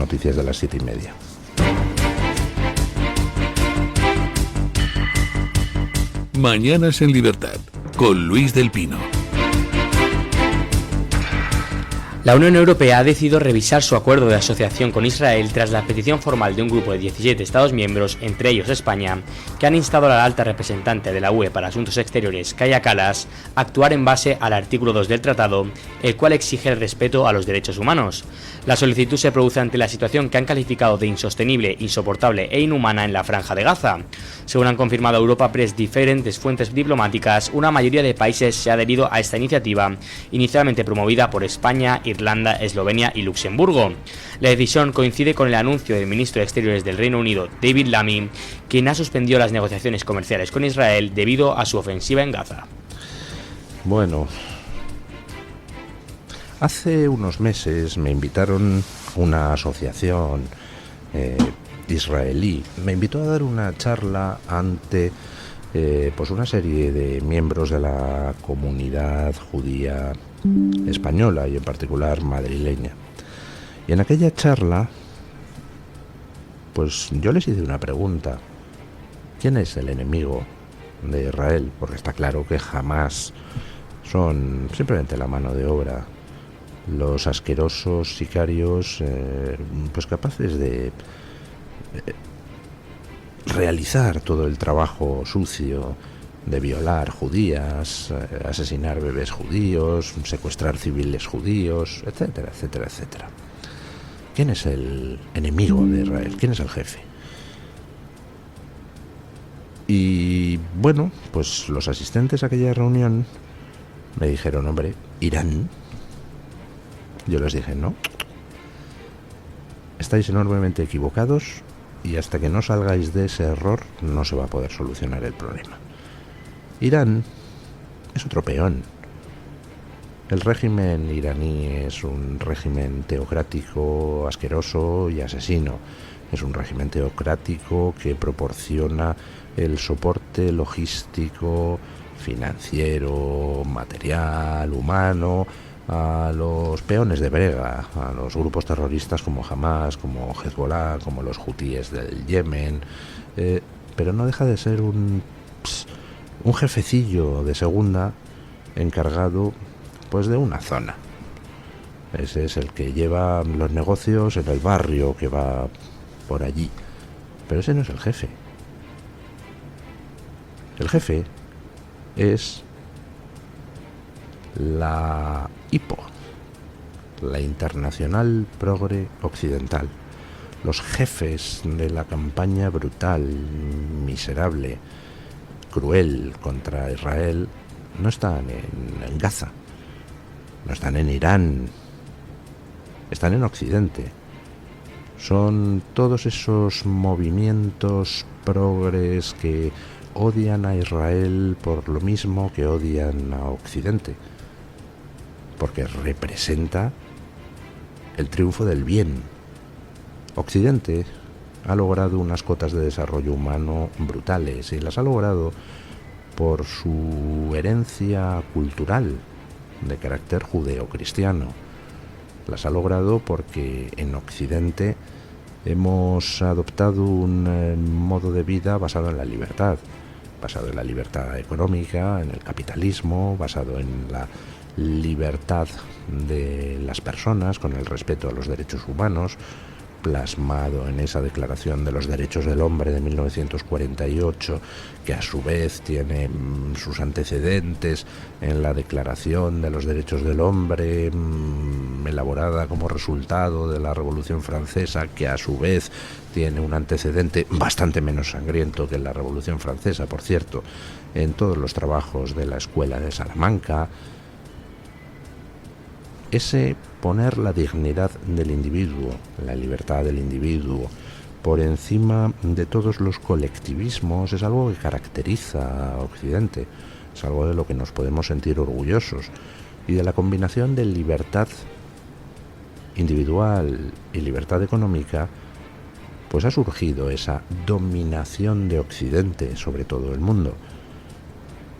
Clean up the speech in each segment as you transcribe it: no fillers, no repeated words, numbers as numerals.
Noticias de las 7:30. Mañanas en Libertad, con Luis del Pino. La Unión Europea ha decidido revisar su acuerdo de asociación con Israel tras la petición formal de un grupo de 17 Estados miembros, entre ellos España, que han instado a la alta representante de la UE para Asuntos Exteriores, Kaja Kallas, a actuar en base al artículo 2 del tratado, el cual exige el respeto a los derechos humanos. La solicitud se produce ante la situación que han calificado de insostenible, insoportable e inhumana en la Franja de Gaza. Según han confirmado Europa Press diferentes fuentes diplomáticas, una mayoría de países se ha adherido a esta iniciativa, inicialmente promovida por España, Irlanda, Eslovenia y Luxemburgo. La decisión coincide con el anuncio del ministro de Exteriores del Reino Unido, David Lammy, quien ha suspendido las negociaciones comerciales con Israel debido a su ofensiva en Gaza. Bueno, hace unos meses me invitaron una asociación israelí. Me invitó a dar una charla ante pues una serie de miembros de la comunidad judía española y en particular madrileña. Y en aquella charla, pues yo les hice una pregunta: ¿quién es el enemigo de Israel? Porque está claro que jamás son simplemente la mano de obra, los asquerosos sicarios pues capaces de realizar todo el trabajo sucio de violar judías, asesinar bebés judíos, secuestrar civiles judíos, etcétera, etcétera, etcétera. ¿Quién es el enemigo de Israel? ¿Quién es el jefe? Y bueno, pues los asistentes a aquella reunión me dijeron: hombre, Irán. Yo les dije: no, estáis enormemente equivocados, y hasta que no salgáis de ese error no se va a poder solucionar el problema. Irán es otro peón. El régimen iraní es un régimen teocrático, asqueroso y asesino. Es un régimen teocrático que proporciona el soporte logístico, financiero, material, humano a los peones de brega, a los grupos terroristas como Hamas, como Hezbollah, como los hutíes del Yemen, pero no deja de ser un jefecillo de segunda encargado pues de una zona. Ese es el que lleva los negocios en el barrio que va por allí, pero ese no es el jefe. El jefe es la IPO, la Internacional Progre Occidental. Los jefes de la campaña brutal, miserable, cruel contra Israel no están en Gaza, no están en Irán, están en Occidente. Son todos esos movimientos progres que odian a Israel por lo mismo que odian a Occidente, porque representa el triunfo del bien. Occidente ha logrado unas cotas de desarrollo humano brutales, y las ha logrado por su herencia cultural de carácter judeocristiano. Las ha logrado porque en Occidente hemos adoptado un modo de vida basado en la libertad económica, en el capitalismo, basado en la libertad de las personas, con el respeto a los derechos humanos, plasmado en esa Declaración de los Derechos del Hombre de 1948, que a su vez tiene sus antecedentes en la Declaración de los Derechos del Hombre, elaborada como resultado de la Revolución Francesa, que a su vez tiene un antecedente bastante menos sangriento que la Revolución Francesa, por cierto, en todos los trabajos de la Escuela de Salamanca. Ese poner la dignidad del individuo, la libertad del individuo, por encima de todos los colectivismos, es algo que caracteriza a Occidente, es algo de lo que nos podemos sentir orgullosos, y de la combinación de libertad individual y libertad económica, pues ha surgido esa dominación de Occidente sobre todo el mundo.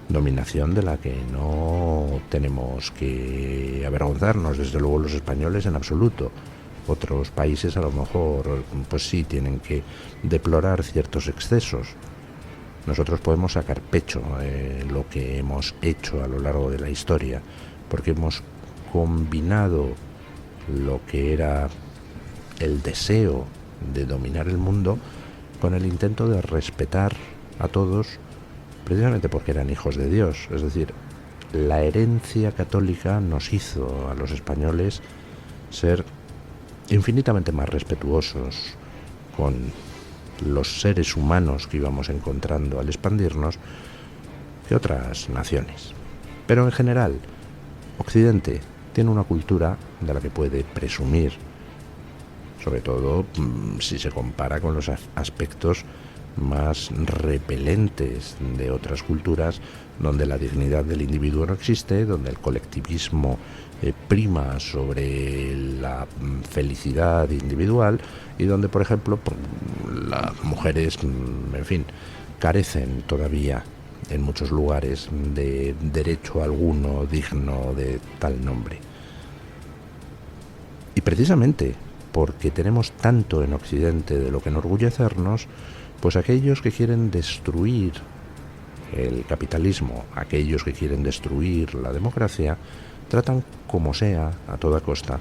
Dominación de la que no tenemos que avergonzarnos, desde luego los españoles en absoluto. Otros países a lo mejor, pues sí, tienen que deplorar ciertos excesos. Nosotros podemos sacar pecho lo que hemos hecho a lo largo de la historia, porque hemos combinado lo que era el deseo de dominar el mundo con el intento de respetar a todos, precisamente porque eran hijos de Dios. Es decir, la herencia católica nos hizo a los españoles ser infinitamente más respetuosos con los seres humanos que íbamos encontrando al expandirnos que otras naciones. Pero en general, Occidente tiene una cultura de la que puede presumir, sobre todo si se compara con los aspectos más repelentes de otras culturas, donde la dignidad del individuo no existe, donde el colectivismo prima sobre la felicidad individual y donde, por ejemplo, las mujeres, en fin, carecen todavía en muchos lugares de derecho alguno digno de tal nombre. Y precisamente porque tenemos tanto en Occidente de lo que enorgullecernos, pues aquellos que quieren destruir el capitalismo, aquellos que quieren destruir la democracia, tratan como sea, a toda costa,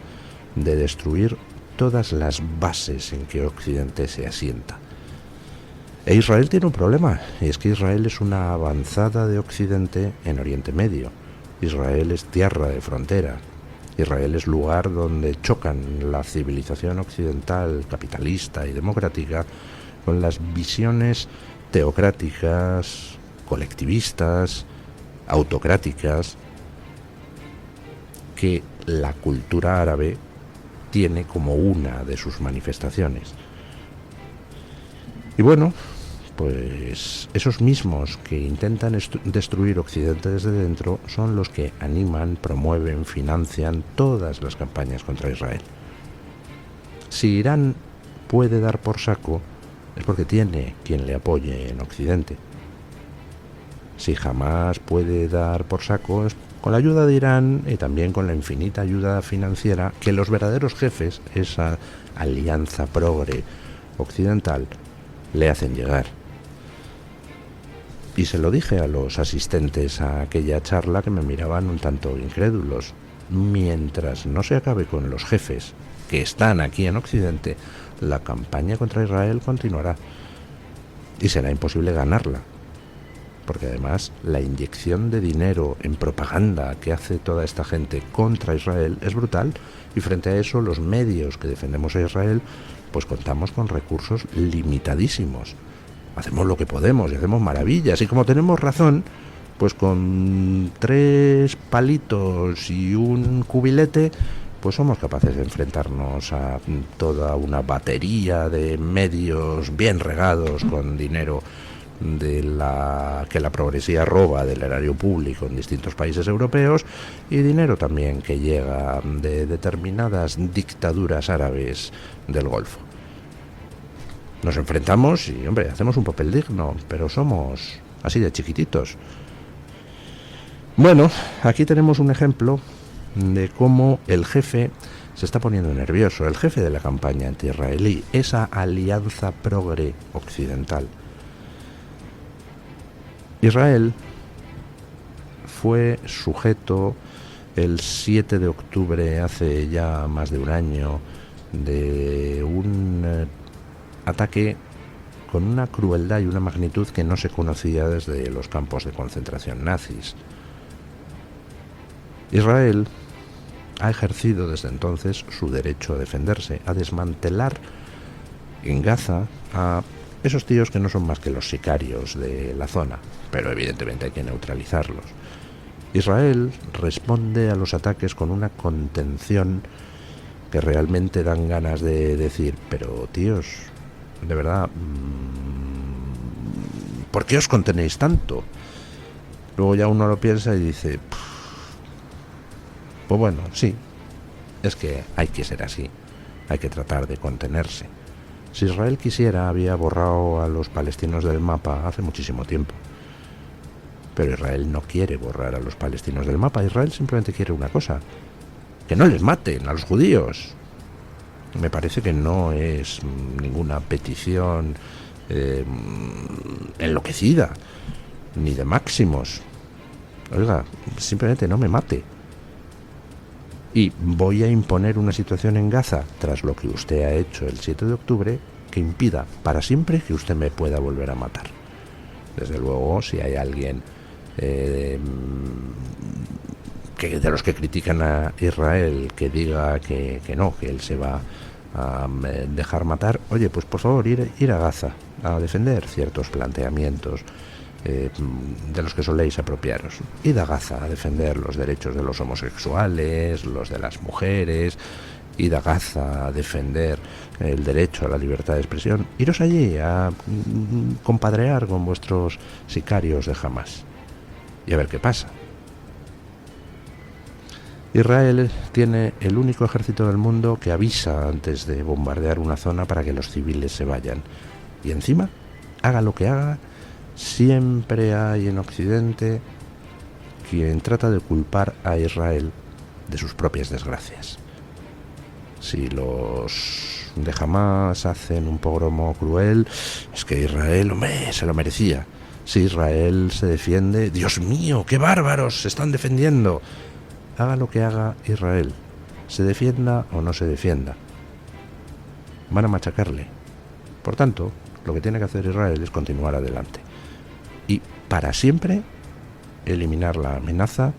de destruir todas las bases en que Occidente se asienta. E Israel tiene un problema, y es que Israel es una avanzada de Occidente en Oriente Medio. Israel es tierra de frontera. Israel es lugar donde chocan la civilización occidental, capitalista y democrática, con las visiones teocráticas, colectivistas, autocráticas, que la cultura árabe tiene como una de sus manifestaciones. Y bueno, pues esos mismos que intentan destruir Occidente desde dentro son los que animan, promueven, financian todas las campañas contra Israel. Si Irán puede dar por saco, es porque tiene quien le apoye en Occidente. Si Hamás puede dar por saco, es con la ayuda de Irán y también con la infinita ayuda financiera que los verdaderos jefes, esa alianza progre occidental, le hacen llegar. Y se lo dije a los asistentes a aquella charla, que me miraban un tanto incrédulos. Mientras no se acabe con los jefes que están aquí en Occidente, la campaña contra Israel continuará. Y será imposible ganarla. Porque además la inyección de dinero en propaganda que hace toda esta gente contra Israel es brutal. Y frente a eso, los medios que defendemos a Israel, pues contamos con recursos limitadísimos. Hacemos lo que podemos y hacemos maravillas. Y como tenemos razón, pues con 3 palitos y un cubilete, pues somos capaces de enfrentarnos a toda una batería de medios bien regados con dinero que la progresía roba del erario público en distintos países europeos, y dinero también que llega de determinadas dictaduras árabes del Golfo. Nos enfrentamos y, hombre, hacemos un papel digno, pero somos así de chiquititos. Bueno, aquí tenemos un ejemplo de cómo el jefe se está poniendo nervioso, el jefe de la campaña anti-israelí, esa alianza progre occidental. Israel fue sujeto el 7 de octubre, hace ya más de un año, de un ataque con una crueldad y una magnitud que no se conocía desde los campos de concentración nazis. Israel ha ejercido desde entonces su derecho a defenderse, a desmantelar en Gaza a esos tíos que no son más que los sicarios de la zona, pero evidentemente hay que neutralizarlos. Israel responde a los ataques con una contención que realmente dan ganas de decir, pero tíos, de verdad, ¿por qué os contenéis tanto? Luego ya uno lo piensa y dice, pues bueno, sí, es que hay que ser así, hay que tratar de contenerse. Si Israel quisiera, había borrado a los palestinos del mapa hace muchísimo tiempo. Pero Israel no quiere borrar a los palestinos del mapa. Israel simplemente quiere una cosa: que no les maten a los judíos. me parece que no es ninguna petición enloquecida, ni de máximos. Oiga, simplemente no me mate. Y voy a imponer una situación en Gaza, tras lo que usted ha hecho el 7 de octubre, que impida para siempre que usted me pueda volver a matar. Desde luego, si hay alguien de los que critican a Israel que diga que no, que él se va a dejar matar, oye, pues por favor, ir a Gaza a defender ciertos planteamientos de los que soléis apropiaros. Id a Gaza a defender los derechos de los homosexuales, los de las mujeres. Id a Gaza a defender el derecho a la libertad de expresión. Iros allí a compadrear con vuestros sicarios de Hamás y a ver qué pasa. Israel tiene el único ejército del mundo que avisa antes de bombardear una zona para que los civiles se vayan. Y encima, haga lo que haga, siempre hay en Occidente quien trata de culpar a Israel de sus propias desgracias. Si los de Hamás hacen un pogromo cruel, es que Israel, hombre, se lo merecía. Si Israel se defiende, Dios mío, qué bárbaros, se están defendiendo. Haga lo que haga Israel, se defienda o no se defienda, van a machacarle. Por tanto, lo que tiene que hacer Israel es continuar adelante y para siempre eliminar la amenaza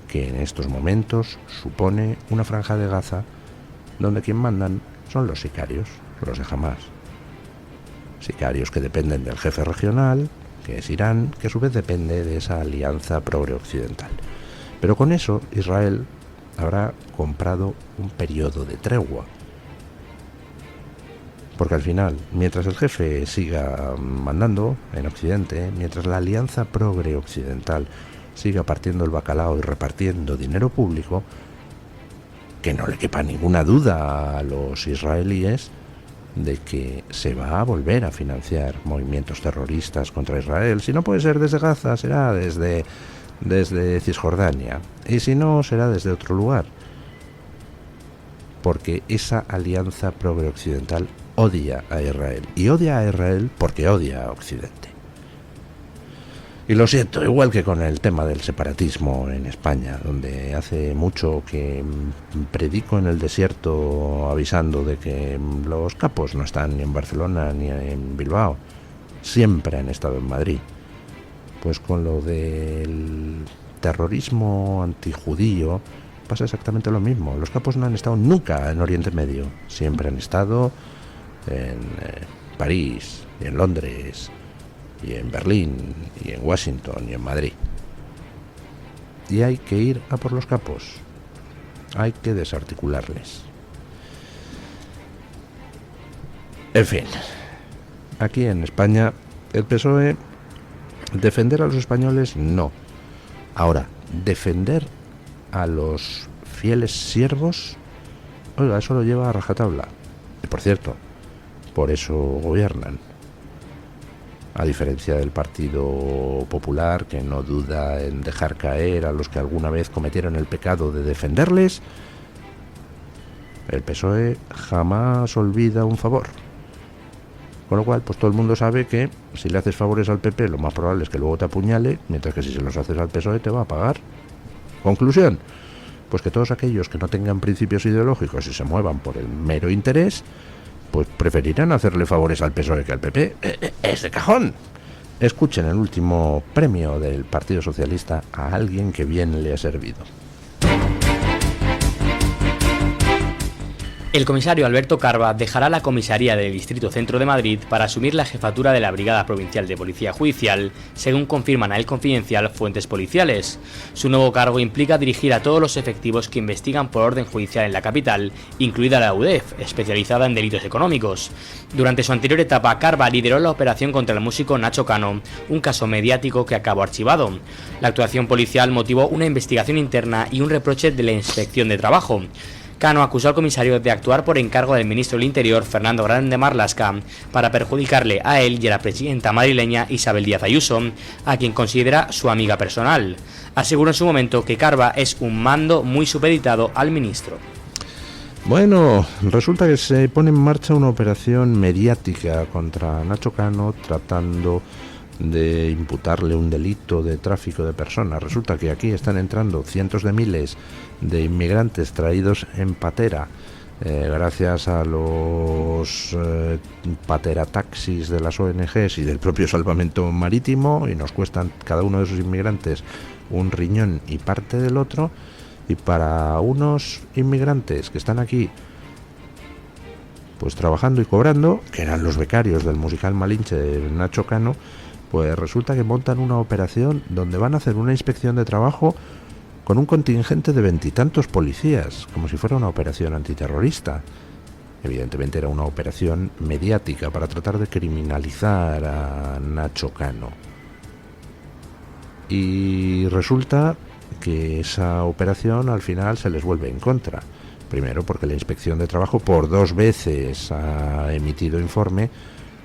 que en estos momentos supone una franja de Gaza donde quien mandan son los sicarios, los de Hamás. Sicarios que dependen del jefe regional, que es Irán, que a su vez depende de esa alianza progre-occidental. Pero con eso Israel habrá comprado un periodo de tregua. Porque al final, mientras el jefe siga mandando en Occidente, mientras la alianza progre-occidental siga partiendo el bacalao y repartiendo dinero público, que no le quepa ninguna duda a los israelíes de que se va a volver a financiar movimientos terroristas contra Israel. Si no puede ser desde Gaza, será desde Cisjordania, y si no, será desde otro lugar, porque esa alianza progre-occidental odia a Israel, y odia a Israel porque odia a Occidente. Y lo siento, igual que con el tema del separatismo en España, donde hace mucho que predico en el desierto avisando de que los capos no están ni en Barcelona ni en Bilbao, siempre han estado en Madrid. Pues con lo del terrorismo antijudío pasa exactamente lo mismo. Los capos no han estado nunca en Oriente Medio, siempre han estado en París y en Londres y en Berlín y en Washington y en Madrid. Y hay que ir a por los capos, hay que desarticularles. En fin, aquí en España el PSOE, defender a los españoles no. Ahora, defender a los fieles siervos, oiga, eso lo lleva a rajatabla. Y por cierto, por eso gobiernan. A diferencia del Partido Popular, que no duda en dejar caer a los que alguna vez cometieron el pecado de defenderles, el PSOE jamás olvida un favor. Con lo cual, pues todo el mundo sabe que si le haces favores al PP, lo más probable es que luego te apuñale, mientras que si se los haces al PSOE te va a pagar. Conclusión, pues que todos aquellos que no tengan principios ideológicos y se muevan por el mero interés, pues preferirán hacerle favores al PSOE que al PP. ¡Es de cajón! Escuchen el último premio del Partido Socialista a alguien que bien le ha servido. El comisario Alberto Carba dejará la comisaría del Distrito Centro de Madrid para asumir la jefatura de la Brigada Provincial de Policía Judicial, según confirman a El Confidencial fuentes policiales. Su nuevo cargo implica dirigir a todos los efectivos que investigan por orden judicial en la capital, incluida la UDEF, especializada en delitos económicos. Durante su anterior etapa, Carba lideró la operación contra el músico Nacho Cano, un caso mediático que acabó archivado. La actuación policial motivó una investigación interna y un reproche de la Inspección de Trabajo. Cano acusó al comisario de actuar por encargo del ministro del Interior, Fernando Grande Marlaska, para perjudicarle a él y a la presidenta madrileña Isabel Díaz Ayuso, a quien considera su amiga personal. Aseguró en su momento que Carba es un mando muy supeditado al ministro. Bueno, resulta que se pone en marcha una operación mediática contra Nacho Cano tratando de imputarle un delito de tráfico de personas. Resulta que aquí están entrando cientos de miles de inmigrantes traídos en patera, gracias a los paterataxis de las ONGs y del propio Salvamento Marítimo, y nos cuestan cada uno de esos inmigrantes un riñón y parte del otro. Y para unos inmigrantes que están aquí pues trabajando y cobrando, que eran los becarios del musical Malinche de Nacho Cano, pues resulta que montan una operación donde van a hacer una inspección de trabajo con un contingente de 20 y tantos policías, como si fuera una operación antiterrorista. Evidentemente era una operación mediática para tratar de criminalizar a Nacho Cano. Y resulta que esa operación al final se les vuelve en contra. Primero porque la Inspección de Trabajo por 2 veces ha emitido informe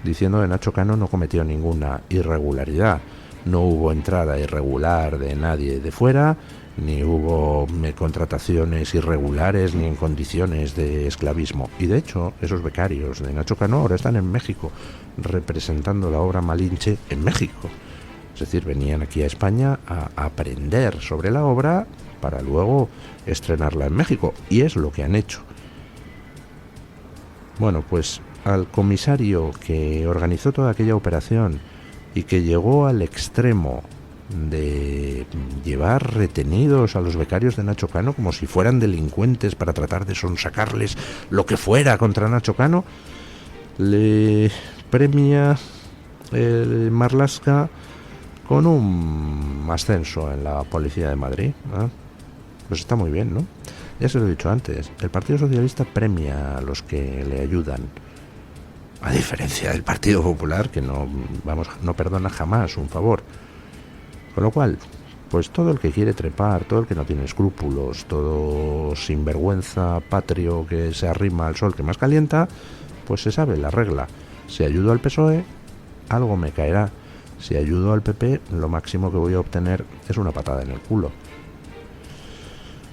diciendo que Nacho Cano no cometió ninguna irregularidad. No hubo entrada irregular de nadie de fuera, ni hubo contrataciones irregulares, ni en condiciones de esclavismo. Y de hecho, esos becarios de Nacho Cano ahora están en México, representando la obra Malinche en México. Es decir, venían aquí a España a aprender sobre la obra para luego estrenarla en México, y es lo que han hecho. Bueno, pues al comisario que organizó toda aquella operación y que llegó al extremo de llevar retenidos a los becarios de Nacho Cano como si fueran delincuentes para tratar de sonsacarles lo que fuera contra Nacho Cano, le premia el Marlaska con un ascenso en la Policía de Madrid. Pues está muy bien, ¿no? Ya se lo he dicho antes, el Partido Socialista premia a los que le ayudan, a diferencia del Partido Popular, que no perdona jamás un favor. Con lo cual, pues todo el que quiere trepar, todo el que no tiene escrúpulos, todo sinvergüenza patrio que se arrima al sol que más calienta, pues se sabe la regla. Si ayudo al PSOE, algo me caerá. Si ayudo al PP, lo máximo que voy a obtener es una patada en el culo.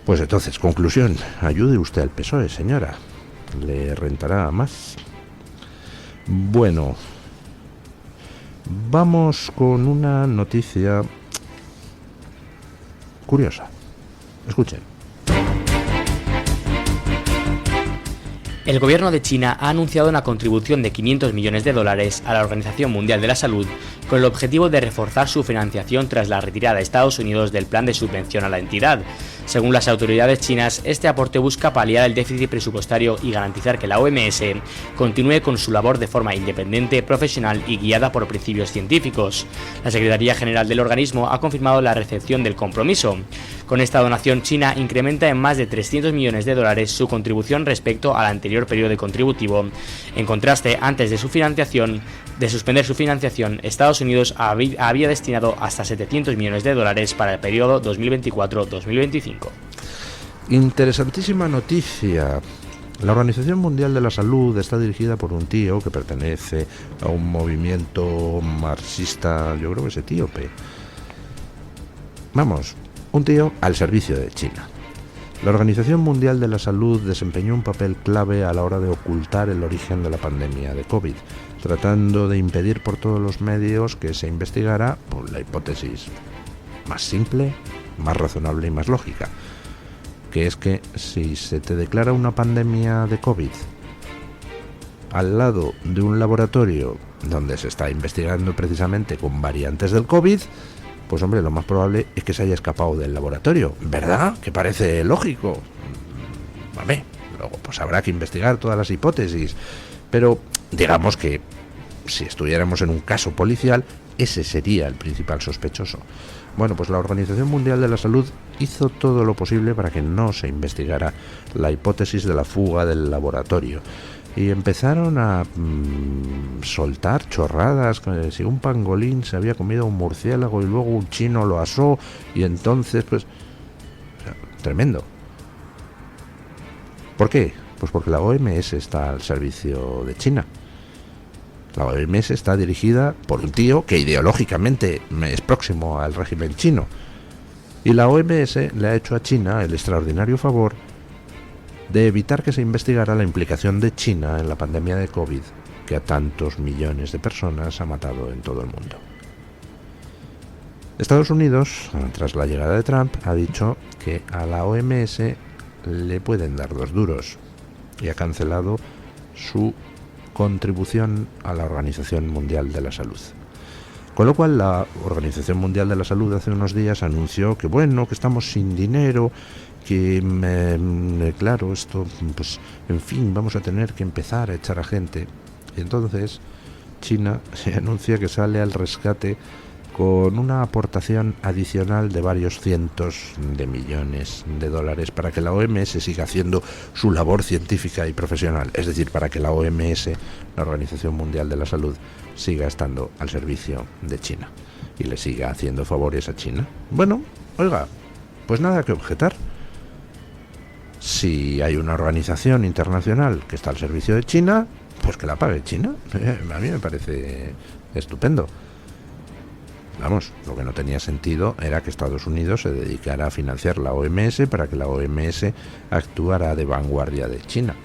Pues entonces, conclusión, ayude usted al PSOE, señora. Le rentará más. Bueno, vamos con una noticia curiosa. Escuchen. El gobierno de China ha anunciado una contribución de $500 millones a la Organización Mundial de la Salud con el objetivo de reforzar su financiación tras la retirada de Estados Unidos del plan de subvención a la entidad. Según las autoridades chinas, este aporte busca paliar el déficit presupuestario y garantizar que la OMS continúe con su labor de forma independiente, profesional y guiada por principios científicos. La Secretaría General del organismo ha confirmado la recepción del compromiso. Con esta donación, China incrementa en más de $300 millones su contribución respecto al anterior periodo contributivo. En contraste, antes de suspender su financiación, Estados Unidos había destinado hasta $700 millones para el periodo 2024-2025. Interesantísima noticia. La Organización Mundial de la Salud está dirigida por un tío que pertenece a un movimiento marxista, yo creo que es etíope. Vamos, un tío al servicio de China. La Organización Mundial de la Salud desempeñó un papel clave a la hora de ocultar el origen de la pandemia de COVID, tratando de impedir por todos los medios que se investigara por la hipótesis más simple, más razonable y más lógica, que es que si se te declara una pandemia de COVID al lado de un laboratorio donde se está investigando precisamente con variantes del COVID, pues hombre, lo más probable es que se haya escapado del laboratorio, ¿verdad? Que parece lógico. Vale, luego pues habrá que investigar todas las hipótesis, pero digamos que si estuviéramos en un caso policial, ese sería el principal sospechoso. Bueno, pues la Organización Mundial de la Salud hizo todo lo posible para que no se investigara la hipótesis de la fuga del laboratorio. Y empezaron a soltar chorradas, que si un pangolín se había comido un murciélago y luego un chino lo asó, y entonces, pues, o sea, tremendo. ¿Por qué? Pues porque la OMS está al servicio de China. La OMS está dirigida por un tío que ideológicamente es próximo al régimen chino. Y la OMS le ha hecho a China el extraordinario favor de evitar que se investigara la implicación de China en la pandemia de COVID, que a tantos millones de personas ha matado en todo el mundo. Estados Unidos, tras la llegada de Trump, ha dicho que a la OMS le pueden dar 2 duros y ha cancelado su contribución a la Organización Mundial de la Salud. Con lo cual la Organización Mundial de la Salud hace unos días anunció que bueno, que estamos sin dinero, que claro, esto, pues en fin, vamos a tener que empezar a echar a gente. Y entonces China se anuncia que sale al rescate con una aportación adicional de varios cientos de millones de dólares para que la OMS siga haciendo su labor científica y profesional, es decir, para que la OMS, la Organización Mundial de la Salud, siga estando al servicio de China y le siga haciendo favores a China. Bueno, oiga, pues nada que objetar. Si hay una organización internacional que está al servicio de China, pues que la pague China. A mí me parece estupendo. Vamos, lo que no tenía sentido era que Estados Unidos se dedicara a financiar la OMS para que la OMS actuara de vanguardia de China.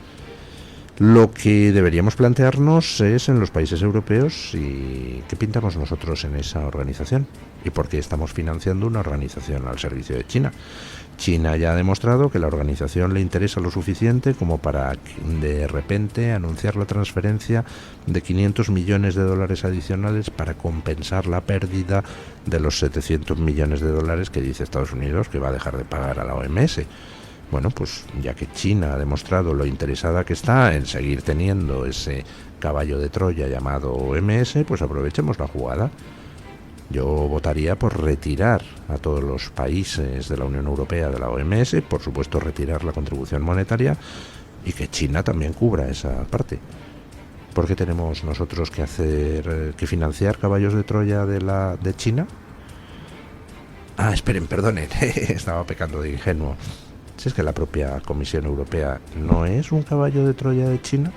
Lo que deberíamos plantearnos es en los países europeos y qué pintamos nosotros en esa organización y por qué estamos financiando una organización al servicio de China. China ya ha demostrado que la organización le interesa lo suficiente como para de repente anunciar la transferencia de 500 millones de dólares adicionales para compensar la pérdida de los 700 millones de dólares que dice Estados Unidos que va a dejar de pagar a la OMS. Bueno, pues ya que China ha demostrado lo interesada que está en seguir teniendo ese caballo de Troya llamado OMS, pues aprovechemos la jugada. Yo votaría por retirar a todos los países de la Unión Europea de la OMS, por supuesto retirar la contribución monetaria y que China también cubra esa parte. ¿Por qué tenemos nosotros que financiar caballos de Troya de China? Ah, esperen, perdonen, estaba pecando de ingenuo. Si es que la propia Comisión Europea no es un caballo de Troya de China.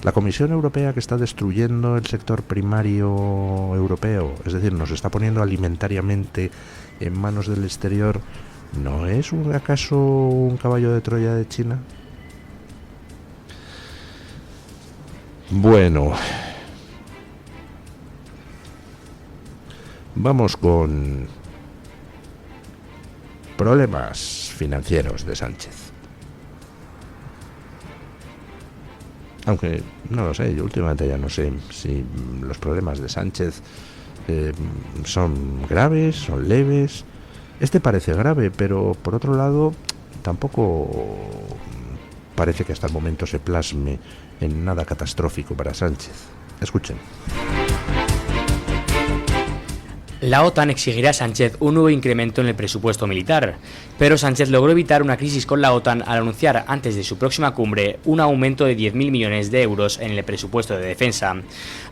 La Comisión Europea que está destruyendo el sector primario europeo, es decir, nos está poniendo alimentariamente en manos del exterior, ¿no es acaso un caballo de Troya de China? Bueno, vamos con problemas financieros de Sánchez. Aunque no lo sé, yo últimamente ya no sé si los problemas de Sánchez son graves, son leves. Este parece grave, pero por otro lado tampoco parece que hasta el momento se plasme en nada catastrófico para Sánchez. Escuchen. La OTAN exigirá a Sánchez un nuevo incremento en el presupuesto militar, pero Sánchez logró evitar una crisis con la OTAN al anunciar antes de su próxima cumbre un aumento de 10.000 millones de euros en el presupuesto de defensa.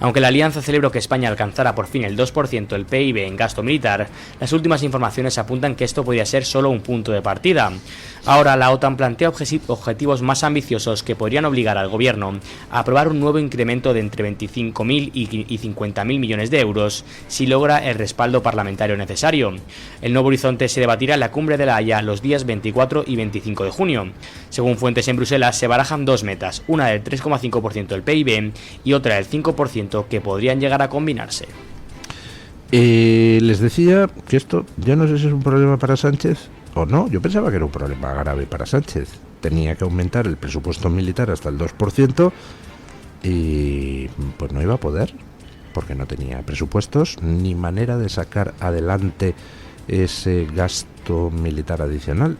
Aunque la alianza celebró que España alcanzara por fin el 2% del PIB en gasto militar, las últimas informaciones apuntan que esto podría ser solo un punto de partida. Ahora la OTAN plantea objetivos más ambiciosos que podrían obligar al gobierno a aprobar un nuevo incremento de entre 25.000 y 50.000 millones de euros si logra el respaldo parlamentario necesario. El nuevo horizonte se debatirá en la cumbre de La Haya los días 24 y 25 de junio. Según fuentes en Bruselas, se barajan dos metas, una del 3,5% del PIB y otra del 5% que podrían llegar a combinarse. Les decía que esto, yo no sé si es un problema para Sánchez o no, yo pensaba que era un problema grave para Sánchez. Tenía que aumentar el presupuesto militar hasta el 2% y pues no iba a poder, porque no tenía presupuestos ni manera de sacar adelante ese gasto militar adicional.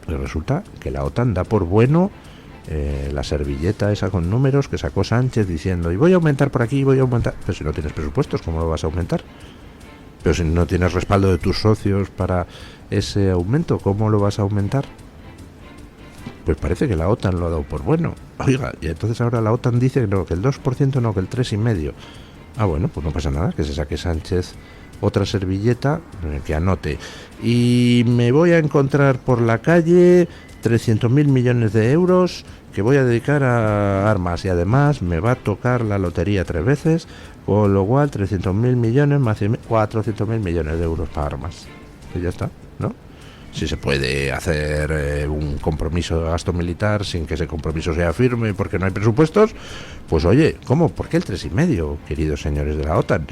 Pero resulta que la OTAN da por bueno la servilleta esa con números que sacó Sánchez diciendo y voy a aumentar por aquí, voy a aumentar. Pero si no tienes presupuestos, ¿cómo lo vas a aumentar? Pero si no tienes respaldo de tus socios para ese aumento, ¿cómo lo vas a aumentar? Pues parece que la OTAN lo ha dado por bueno. Oiga, y entonces ahora la OTAN dice que no, que el 2% no, que el 3,5%. Ah, bueno, pues no pasa nada, que se saque Sánchez otra servilleta que anote. Y me voy a encontrar por la calle 300.000 millones de euros que voy a dedicar a armas y además me va a tocar la lotería 3 veces, con lo cual 300.000 millones más 400.000 millones de euros para armas. Pues ya está, ¿no? Si se puede hacer un compromiso de gasto militar sin que ese compromiso sea firme porque no hay presupuestos, pues oye, ¿cómo? ¿Por qué el 3,5%, queridos señores de la OTAN?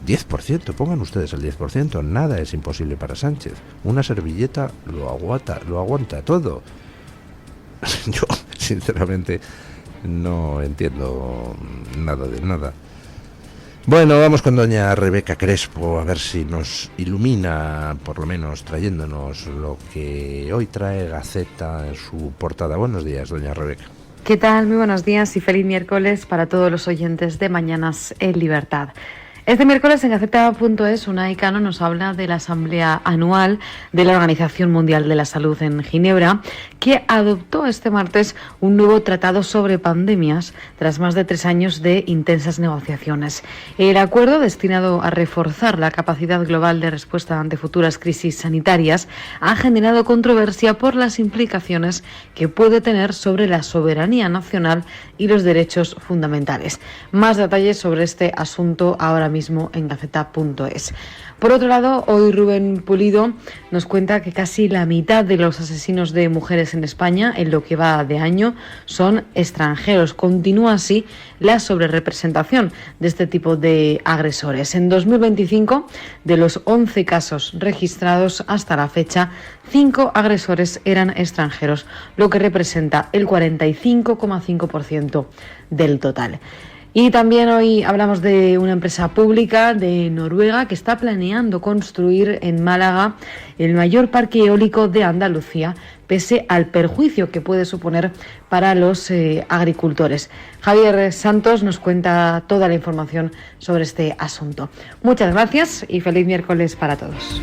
10%, pongan ustedes el 10%, nada es imposible para Sánchez. Una servilleta lo aguanta todo. Yo, sinceramente, no entiendo nada de nada. Bueno, vamos con doña Rebeca Crespo, a ver si nos ilumina, por lo menos trayéndonos lo que hoy trae Gaceta en su portada. Buenos días, doña Rebeca. ¿Qué tal? Muy buenos días y feliz miércoles para todos los oyentes de Mañanas en Libertad. Este miércoles en Gaceta.es, Unai Cano nos habla de la Asamblea Anual de la Organización Mundial de la Salud en Ginebra, que adoptó este martes un nuevo tratado sobre pandemias tras más de 3 años de intensas negociaciones. El acuerdo, destinado a reforzar la capacidad global de respuesta ante futuras crisis sanitarias, ha generado controversia por las implicaciones que puede tener sobre la soberanía nacional y los derechos fundamentales. Más detalles sobre este asunto ahora mismo en Gaceta.es. Por otro lado, hoy Rubén Pulido nos cuenta que casi la mitad de los asesinos de mujeres en España en lo que va de año son extranjeros. Continúa así la sobrerepresentación de este tipo de agresores. En 2025, de los 11 casos registrados hasta la fecha, 5 agresores eran extranjeros, lo que representa el 45,5% del total. Y también hoy hablamos de una empresa pública de Noruega que está planeando construir en Málaga el mayor parque eólico de Andalucía, pese al perjuicio que puede suponer para los agricultores. Javier Santos nos cuenta toda la información sobre este asunto. Muchas gracias y feliz miércoles para todos.